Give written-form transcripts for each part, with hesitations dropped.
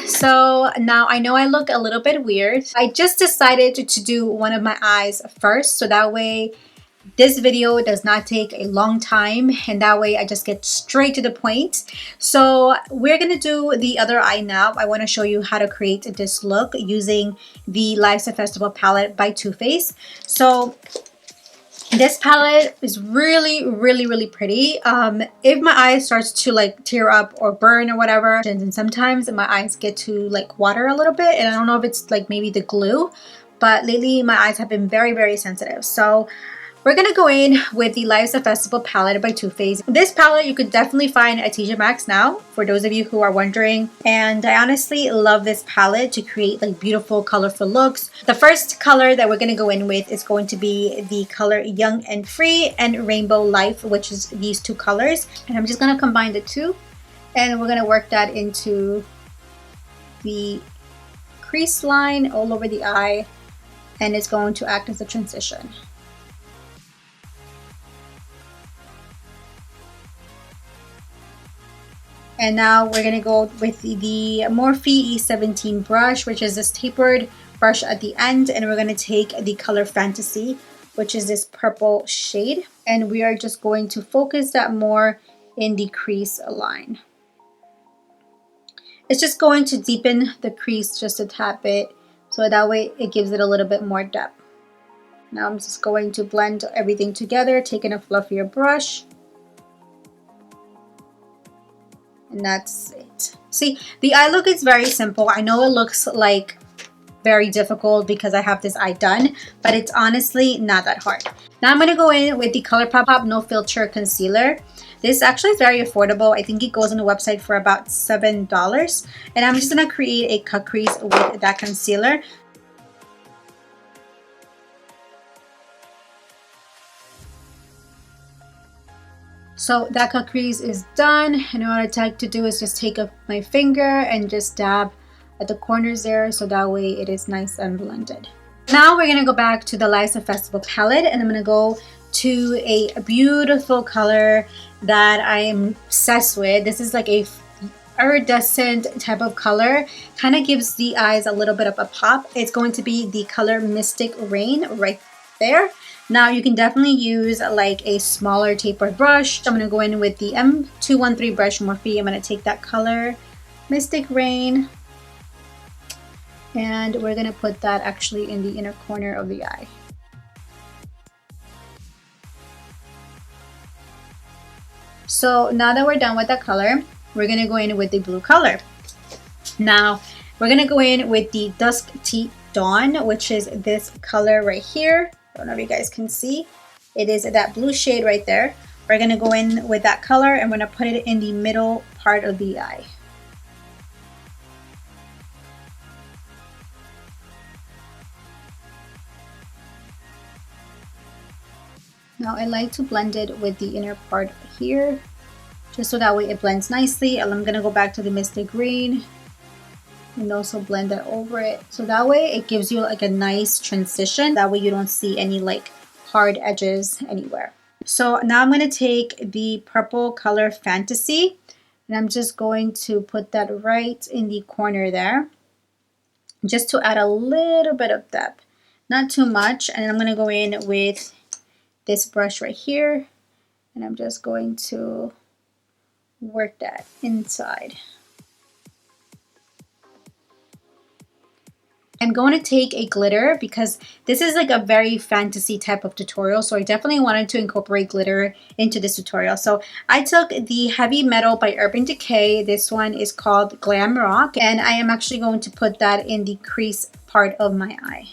So now I know I look a little bit weird. I just decided to do one of my eyes first, so that way this video does not take a long time, and that way I just get straight to the point. So we're gonna do the other eye now. I want to show you how to create this look using the Life's a Festival palette by Too Faced. So this palette is really pretty. If my eye starts to like tear up or burn or whatever, and sometimes my eyes get to like water a little bit, and I don't know if it's like maybe the glue, but lately my eyes have been very sensitive. So we're gonna go in with the Life's a Festival palette by Too Faced. This palette you could definitely find at TJ Maxx now, for those of you who are wondering. And I honestly love this palette to create like beautiful, colorful looks. The first color that we're gonna go in with is going to be the color Young and Free and Rainbow Life, which is these two colors. And I'm just gonna combine the two, and we're gonna work that into the crease line all over the eye, and it's going to act as a transition. And now we're going to go with the Morphe E17 brush, which is this tapered brush at the end. And we're going to take the color Fantasy, which is this purple shade. And we are just going to focus that more in the crease line. It's just going to deepen the crease just a tad bit, so that way it gives it a little bit more depth. Now I'm just going to blend everything together, taking a fluffier brush. And that's it. See, the eye look is very simple. I know it looks like very difficult because I have this eye done, but it's honestly not that hard. Now I'm going to go in with the ColourPop No Filter Concealer. This actually is very affordable. I think it goes on the website for about $7. And I'm just going to create a cut crease with that concealer. So that cut crease is done, and what I like to do is just take my finger and just dab at the corners there, so that way it is nice and blended. Now we're gonna go back to the Life's a Festival palette, and I'm gonna go to a beautiful color that I am obsessed with. This is like a iridescent type of color, kind of gives the eyes a little bit of a pop. It's going to be the color Mystic Rain right there. Now you can definitely use like a smaller tapered brush. I'm going to go in with the M213 brush Morphe. I'm going to take that color Mystic Rain, and we're going to put that actually in the inner corner of the eye. So now that we're done with that color, we're going to go in with the blue color. Now we're going to go in with the Dusk Tea Dawn, which is this color right here. I don't know if you guys can see. It is that blue shade right there. We're going to go in with that color, and we're going to put it in the middle part of the eye. Now I like to blend it with the inner part here, just so that way it blends nicely. And I'm going to go back to the Mystic Green and also blend that over it, so that way it gives you like a nice transition. That way you don't see any like hard edges anywhere. So now I'm going to take the purple color Fantasy, and I'm just going to put that right in the corner there, just to add a little bit of depth, not too much. And I'm going to go in with this brush right here, and I'm just going to work that inside. I'm going to take a glitter because this is like a very fantasy type of tutorial, so I definitely wanted to incorporate glitter into this tutorial. So I took the Heavy Metal by Urban Decay. This one is called Glam Rock, and I am actually going to put that in the crease part of my eye.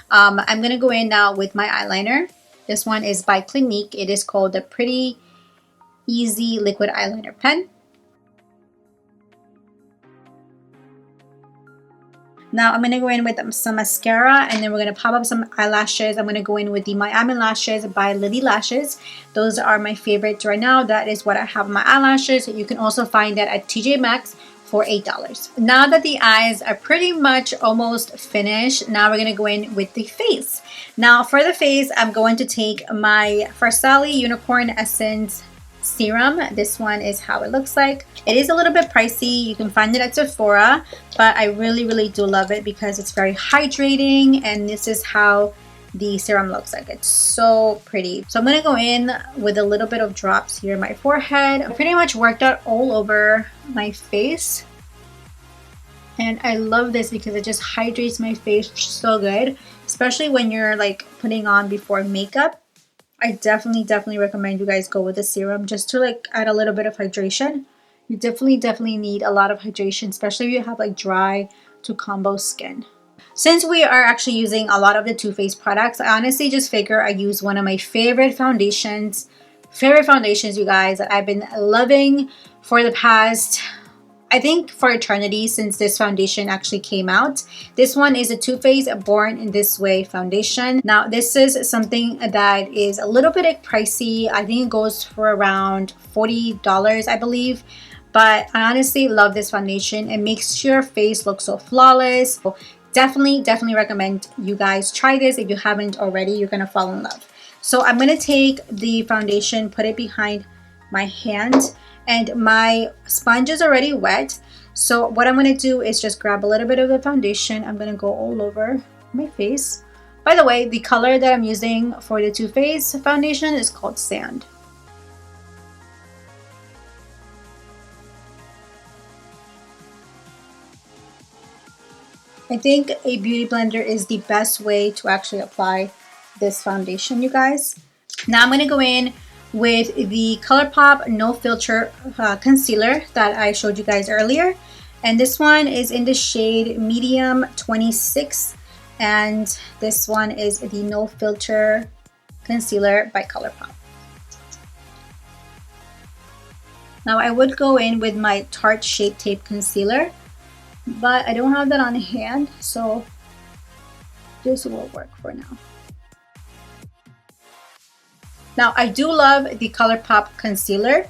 I'm going to go in now with my eyeliner. This one is by Clinique. It is called the Pretty Easy Liquid Eyeliner Pen. Now I'm going to go in with some mascara, and then we're going to pop up some eyelashes. I'm going to go in with the Miami Lashes by Lily Lashes. Those are my favorites right now. That is what I have on my eyelashes. You can also find that at TJ Maxx for $8. Now that the eyes are pretty much almost finished, now we're going to go in with the face. Now for the face, I'm going to take my Farsali Unicorn Essence serum. This one is how it looks like. It is a little bit pricey. You can find it at Sephora, but I really do love it because it's very hydrating, and this is how the serum looks like. It's so pretty. So I'm gonna go in with a little bit of drops here in my forehead. I pretty much worked out all over my face, and I love this because it just hydrates my face so good, especially when you're like putting on before makeup. I definitely recommend you guys go with the serum just to like add a little bit of hydration. You definitely need a lot of hydration, especially if you have like dry to combo skin. Since we are actually using a lot of the Too Faced products, I honestly just figure I use one of my favorite foundations, you guys, that I've been loving for the past, I think, for eternity, since this foundation actually came out. This one is a Too Faced Born in This Way foundation. Now, this is something that is a little bit pricey. I think it goes for around $40, I believe. But I honestly love this foundation. It makes your face look so flawless. So definitely recommend you guys try this. If you haven't already, you're gonna fall in love. So I'm gonna take the foundation, put it behind my hand, and my sponge is already wet. So what I'm gonna do is just grab a little bit of the foundation. I'm gonna go all over my face. By the way, the color that I'm using for the Too Faced foundation is called Sand. I think a beauty blender is the best way to actually apply this foundation, you guys. Now I'm going to go in with the ColourPop No Filter concealer that I showed you guys earlier. And this one is in the shade Medium 26. And this one is the No Filter concealer by ColourPop. Now I would go in with my Tarte Shape Tape concealer, but I don't have that on hand, so this will work for now. Now I do love the ColourPop concealer,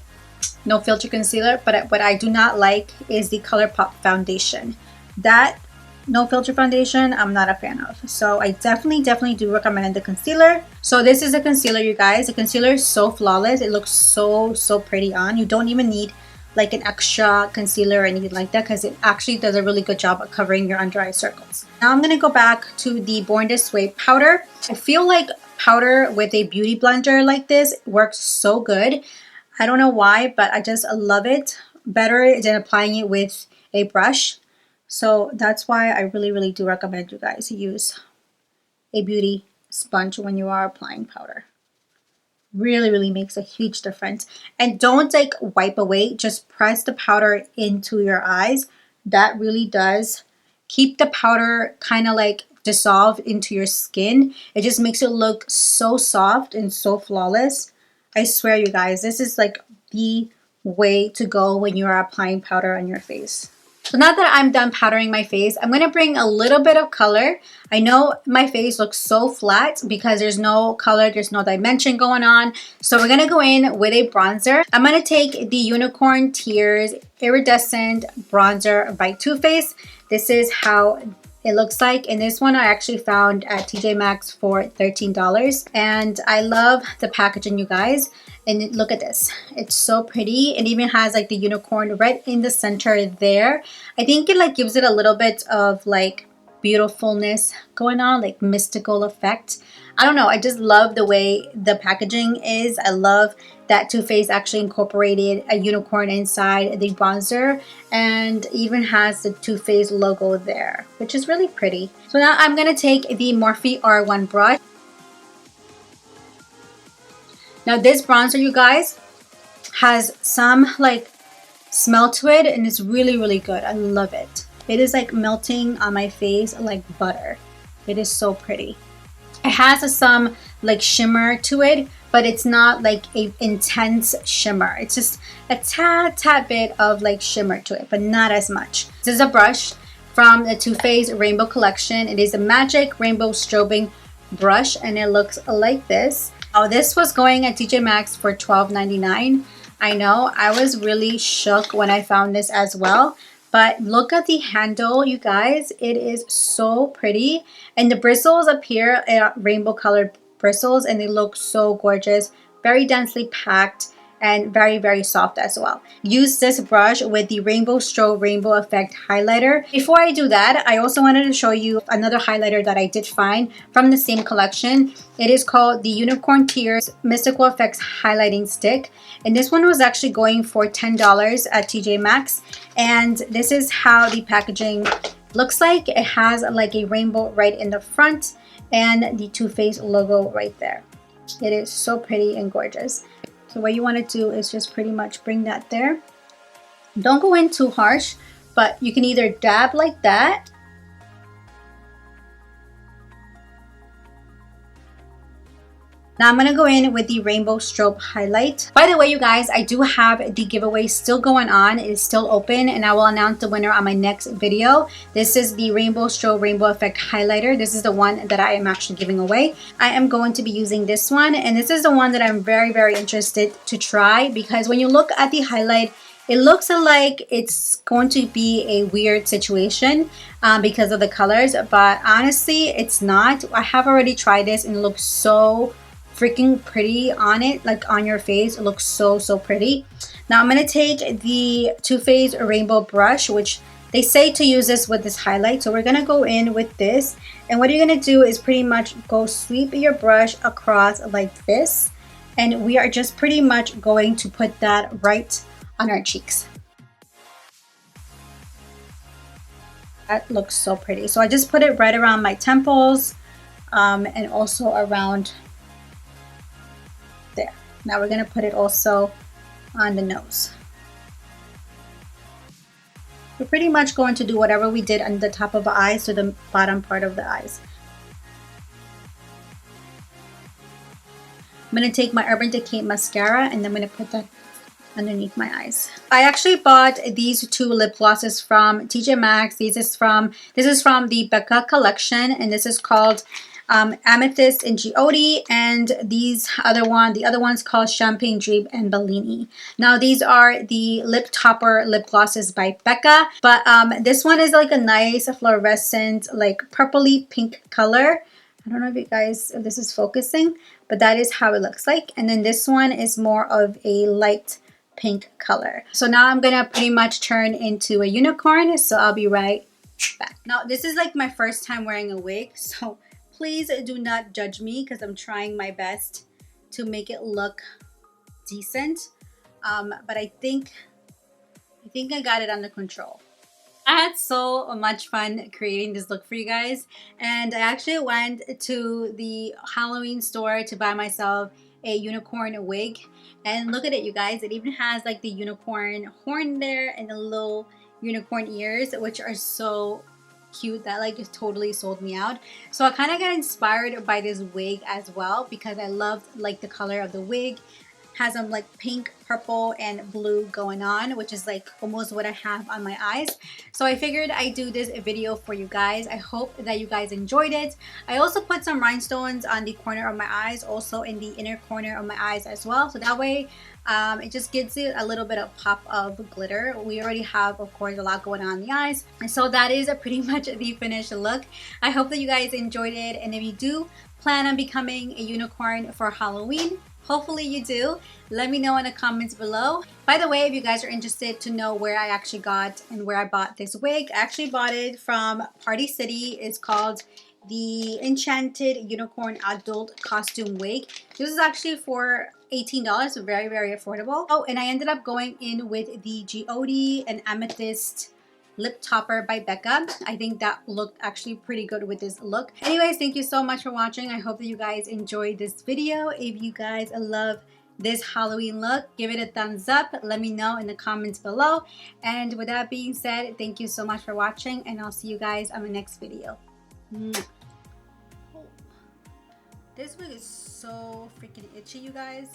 No Filter concealer, but what I do not like is the ColourPop foundation. That No Filter foundation I'm not a fan of. So I definitely do recommend the concealer. So this is a concealer, you guys. The concealer is so flawless. It looks so pretty on. You don't even need like an extra concealer or anything like that, because it actually does a really good job at covering your under eye circles. Now I'm going to go back to the Born This Way powder. I feel like powder with a beauty blender like this works so good. I don't know why, but I just love it better than applying it with a brush. So that's why I really do recommend you guys use a beauty sponge when you are applying powder. Really makes a huge difference. And don't like wipe away, just press the powder into your eyes. That really does keep the powder kind of like dissolved into your skin. It just makes it look so soft and so flawless. I swear, you guys, this is like the way to go when you are applying powder on your face. So now that I'm done powdering my face, I'm going to bring a little bit of color. I know my face looks so flat because there's no color, there's no dimension going on. So we're going to go in with a bronzer. I'm going to take the Unicorn Tears Iridescent Bronzer by Too Faced. This is how it looks like, and this one I actually found at TJ Maxx for $13, and I love the packaging, you guys. And look at this, it's so pretty. It even has like the unicorn right in the center there. I think it like gives it a little bit of like beautifulness going on, like mystical effect. I don't know, I just love the way the packaging is. I love that Too Faced actually incorporated a unicorn inside the bronzer, and even has the Too Faced logo there, which is really pretty. So now I'm gonna take the Morphe R1 brush. Now this bronzer, you guys, has some like smell to it, and it's really good. I love it. It is like melting on my face like butter. It is so pretty. It has some like shimmer to it, but it's not like a intense shimmer. It's just a tad bit of like shimmer to it, but not as much. This is a brush from the Too Faced Rainbow Collection. It is a Magic Rainbow Strobing brush, and it looks like this. Oh, this was going at TJ Maxx for $12.99. I know, I was really shook when I found this as well. But look at the handle, you guys. It is so pretty. And the bristles appear rainbow colored bristles, and they look so gorgeous. Very densely packed. and very, very soft as well. Use this brush with the Rainbow Strobe Rainbow Effect highlighter. Before I do that, I also wanted to show you another highlighter that I did find from the same collection. It is called the Unicorn Tears Mystical Effects Highlighting Stick. And this one was actually going for $10 at TJ Maxx. And this is how the packaging looks like. It has like a rainbow right in the front and the Too Faced logo right there. It is so pretty and gorgeous. So what you want to do is just pretty much bring that there. Don't go in too harsh, but you can either dab like that. Now I'm going to go in with the Rainbow Strobe highlight. By the way, you guys, I do have the giveaway still going on. It is still open, and I will announce the winner on my next video. This is the Rainbow Strobe Rainbow Effect highlighter. This is the one that I am actually giving away. I am going to be using this one, and this is the one that I'm very, very interested to try, because when you look at the highlight, it looks like it's going to be a weird situation because of the colors, but honestly, it's not. I have already tried this and it looks so freaking pretty on it, like on your face. It looks so, so pretty. Now I'm going to take the Too Faced Rainbow brush, which they say to use this with this highlight. So we're going to go in with this. And what you're going to do is pretty much go sweep your brush across like this. And we are just pretty much going to put that right on our cheeks. That looks so pretty. So I just put it right around my temples and also around there. Now we're going to put it also on the nose. We're pretty much going to do whatever we did on the top of the eyes to the bottom part of the eyes. I'm going to take my Urban Decay mascara and I'm going to put that underneath my eyes. I actually bought these two lip glosses from TJ Maxx. This is from the Becca collection, and this is called Amethyst and Geode, and the other one's called Champagne Dream and Bellini. Now these are the lip topper lip glosses by Becca, but this one is like a nice fluorescent, like purpley pink color. I don't know if this is focusing, but that is how it looks like. And then this one is more of a light pink color. So now I'm gonna pretty much turn into a unicorn, so I'll be right back. Now this is like my first time wearing a wig, so please do not judge me because I'm trying my best to make it look decent. But I think I got it under control. I had so much fun creating this look for you guys, and I actually went to the Halloween store to buy myself a unicorn wig, and look at it, you guys. It even has like the unicorn horn there and the little unicorn ears, which are so cute. That like just totally sold me out. So I kind of got inspired by this wig as well because I loved like the color of the wig. Has some like pink, purple, and blue going on, which is like almost what I have on my eyes. So I figured I'd do this video for you guys. I hope that you guys enjoyed it. I also put some rhinestones on the corner of my eyes, also in the inner corner of my eyes as well. So that way it just gives it a little bit of pop of glitter. We already have, of course, a lot going on in the eyes. And so that is pretty much the finished look. I hope that you guys enjoyed it. And if you do plan on becoming a unicorn for Halloween, hopefully you do. Let me know in the comments below. By the way, if you guys are interested to know where I actually got and where I bought this wig, I actually bought it from Party City. It's called the Enchanted Unicorn Adult Costume Wig. This is actually for $18, so very, very affordable. Oh, and I ended up going in with the Geode and Amethyst lip topper by Becca. I think that looked actually pretty good with this look. Anyways, thank you so much for watching. I hope that you guys enjoyed this video. If you guys love this Halloween look, give it a thumbs up. Let me know in the comments below. And with that being said, thank you so much for watching, and I'll see you guys on the next video. This wig is so freaking itchy, you guys.